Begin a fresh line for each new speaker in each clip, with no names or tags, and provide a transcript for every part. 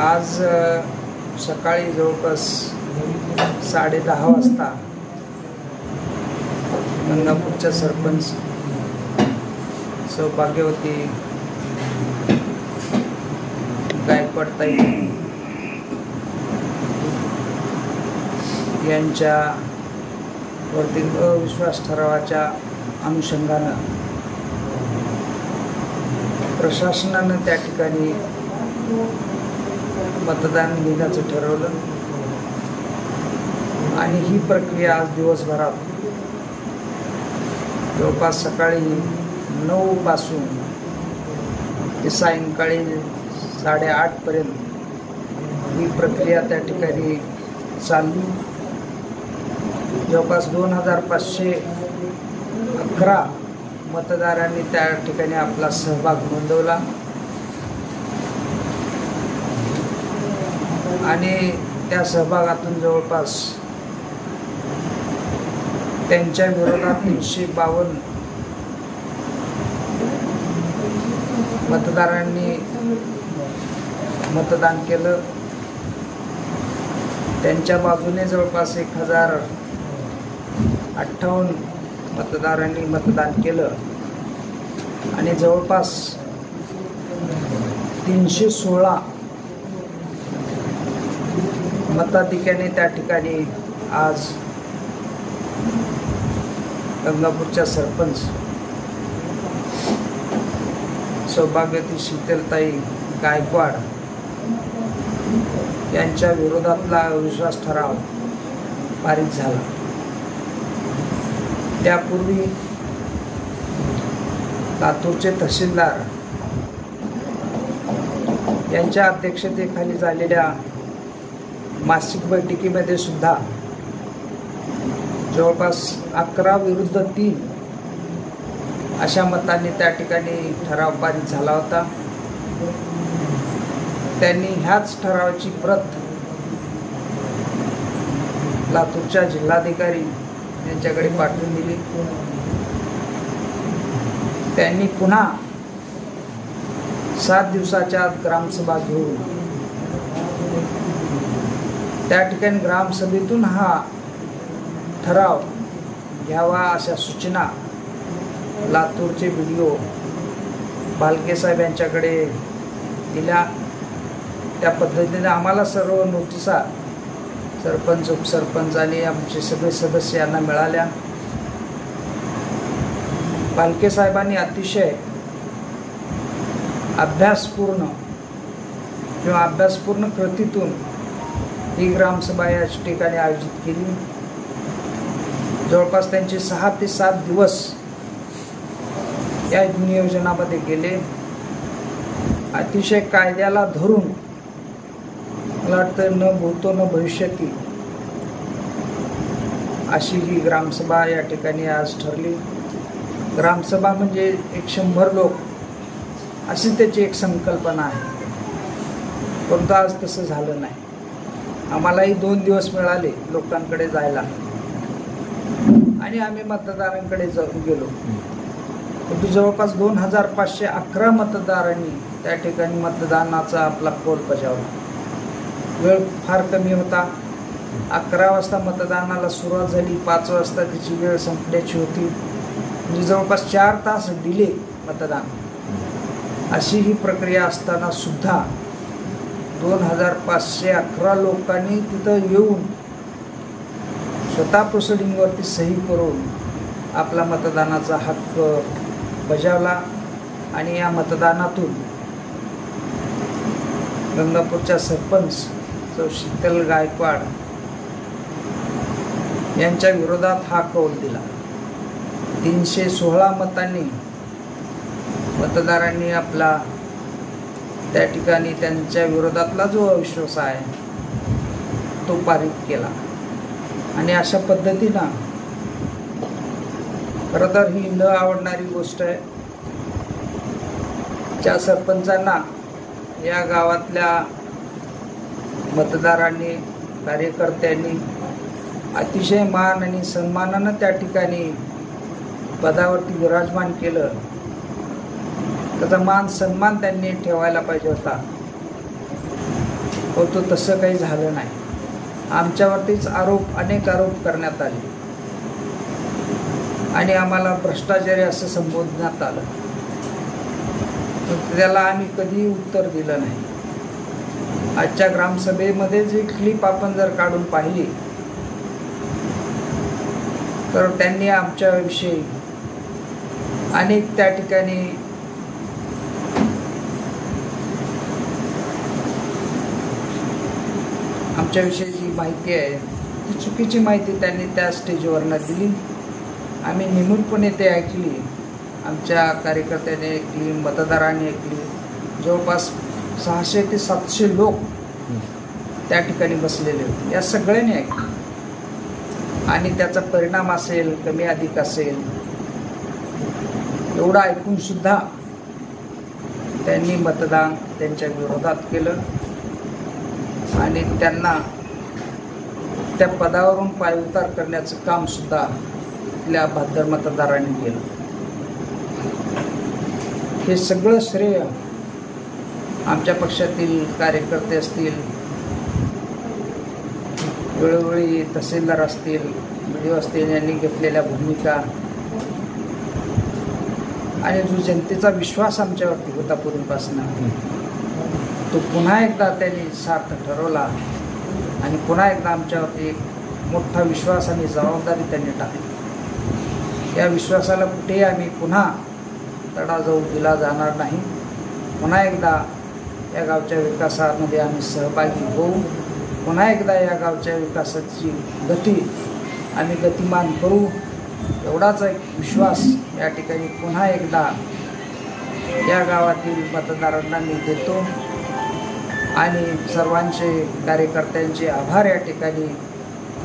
आज सकाळी जवळपास 10:30 वाजता गंगापूरच्या सरपंच सौभाग्यवती गायकवाडताई यांच्या वरती अविश्वास ठरावाच्या अनुषंगानं प्रशासनानं त्या ठिकाणी मतदान घेण्याचं ठरवलं आणि ही प्रक्रिया आज दिवसभरात जवळपास सकाळी 9 पासून ते सायंकाळी 8:30 पर्यंत ही प्रक्रिया त्या ठिकाणी चालली। जवळपास 2511 मतदारांनी त्या ठिकाणी आपला सहभाग नोंदवला आणि त्या सहभागातून जवळपास त्यांच्या विरोधात 352 मतदारांनी मतदान केलं। त्यांच्या बाजूने जवळपास 1058 मतदारांनी मतदान केलं आणि जवळपास 316 मताधिक्याने त्या ठिकाणी आज गंगापूरच्या सरपंच सौभाग्यवती शीतलताई गायकवाड यांच्या विरोधातला अविश्वास ठराव पारित झाला। त्यापूर्वी लातूरचे तहसीलदार यांच्या अध्यक्षतेखाली झालेल्या मासिक बैठकीमध्ये सुद्धा जवळपास 11 विरुद्ध 3 अशा मतांनी त्या ठिकाणी ठराव पारित झाला होता। त्यांनी ह्याच ठरावाची प्रत लातूरच्या जिल्हाधिकारी यांच्याकडे पाठवून दिली। त्यांनी पुन्हा 7 दिवसाच्या आत ग्रामसभा घेऊन त्या ठिकाणी ग्रामसभेतून हा ठराव घ्यावा अशा सूचना लातूरचे BDO भालके साहेब यांच्याकडे दिल्या। त्या पद्धतीने आम्हाला सर्व नोटिसा सरपंच उपसरपंच आणि आमचे सगळे सदस्य यांना मिळाल्या। भालके साहेबांनी अतिशय अभ्यासपूर्ण कृतीतून ही ग्रामसभा या ठिकाणी आयोजित केली। जवळपास त्यांचे 6 ते 7 दिवस या नियोजनामध्ये गेले। अतिशय कायद्याला धरून मला वाटतं न भूतो न भविष्यती अशी ही ग्रामसभा या ठिकाणी आज ठरली। ग्रामसभा म्हणजे 100 लोक अशी त्याची एक संकल्पना आहे, परंतु आज तसं झालं नाही। आम्हालाही 2 दिवस मिळाले लोकांकडे जायला आणि आम्ही मतदारांकडे गेलो, परंतु जवळपास 2511 मतदारांनी त्या ठिकाणी मतदानाचा आपला कौल बजावला। वेळ फार कमी होता। 11 वाजता मतदानाला सुरुवात झाली, 5 वाजता तिची वेळ संपण्याची होती, म्हणजे जवळपास 4 तास डिले मतदान। अशी ही प्रक्रिया असताना सुद्धा 2511 लोकांनी तिथं येऊन स्वतः प्रोसिडिंगवरती सही करून आपला मतदानाचा हक्क बजावला आणि या मतदानातून गंगापूरच्या सरपंच सौ शीतल गायकवाड यांच्या विरोधात हा कौल दिला। 316 मतांनी मतदारांनी आपला त्या ठिकाणी त्यांच्या विरोधातला जो अविश्वास आहे तो पारित केला आणि अशा पद्धतीनं खरं तर ही न आवडणारी गोष्ट आहे। ज्या सरपंचांना या गावातल्या मतदारांनी कार्यकर्त्यांनी अतिशय मान आणि सन्मानानं त्या ठिकाणी पदावरती विराजमान केलं, त्याचा मान सन्मान त्यांनी ठेवायला पाहिजे होता। होतो तसं काही झालं नाही. आमच्यावरतीच अनेक आरोप करण्यात आले आणि आम्हाला भ्रष्टाचारी असं संबोधण्यात आलं. त्याला आम्ही कधीही उत्तर दिलं नाही. आजच्या ग्रामसभेमध्ये जी क्लिप आपण जर काढून पाहिली तर त्यांनी आमच्याविषयी अनेक त्या ठिकाणी आमच्याविषयी जी माहिती आहे ती चुकीची माहिती त्यांनी त्या स्टेजवरनं दिली. आम्ही निमूटपणे ते ऐकली. आमच्या कार्यकर्त्याने ऐकली, मतदारांनी ऐकली. जवळपास 600 ते 700 लोक त्या ठिकाणी बसलेले होते. या सगळ्यांनी ऐकलं आणि त्याचा परिणाम असेल, कमी अधिक असेल, एवढं ऐकून सुद्धा त्यांनी मतदान त्यांच्या विरोधात केलं आणि त्यांना त्या पदावरून पायउतार करण्याचं काम सुद्धा आपल्या बहादर मतदारांनी केलं. हे सगळं श्रेय आमच्या पक्षातील कार्यकर्ते असतील, वेळोवेळी तहसीलदार असतील, BDO असतील, यांनी घेतलेल्या भूमिका आणि जो जनतेचा विश्वास आमच्यावरती होता पूर्वीपासून तो पुन्हा एकदा त्यांनी सार्थ ठरवला आणि पुन्हा एकदा आमच्यावरती एक मोठा विश्वास आणि जबाबदारी त्यांनी टाकली. या विश्वासाला कुठेही आम्ही पुन्हा तडा जाऊ दिला जाणार नाही. पुन्हा एकदा या गावच्या विकासामध्ये आम्ही सहभागी होऊ. पुन्हा एकदा या गावच्या विकासाची गती आम्ही गतिमान करू. एवढाच एक विश्वास या ठिकाणी पुन्हा एकदा या गावातील मतदारांना मी देतो आणि सर्वांचे कार्यकर्त्यांचे आभार या ठिकाणी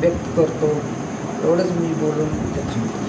व्यक्त करतो. एवढंच मी बोलून थांबतो.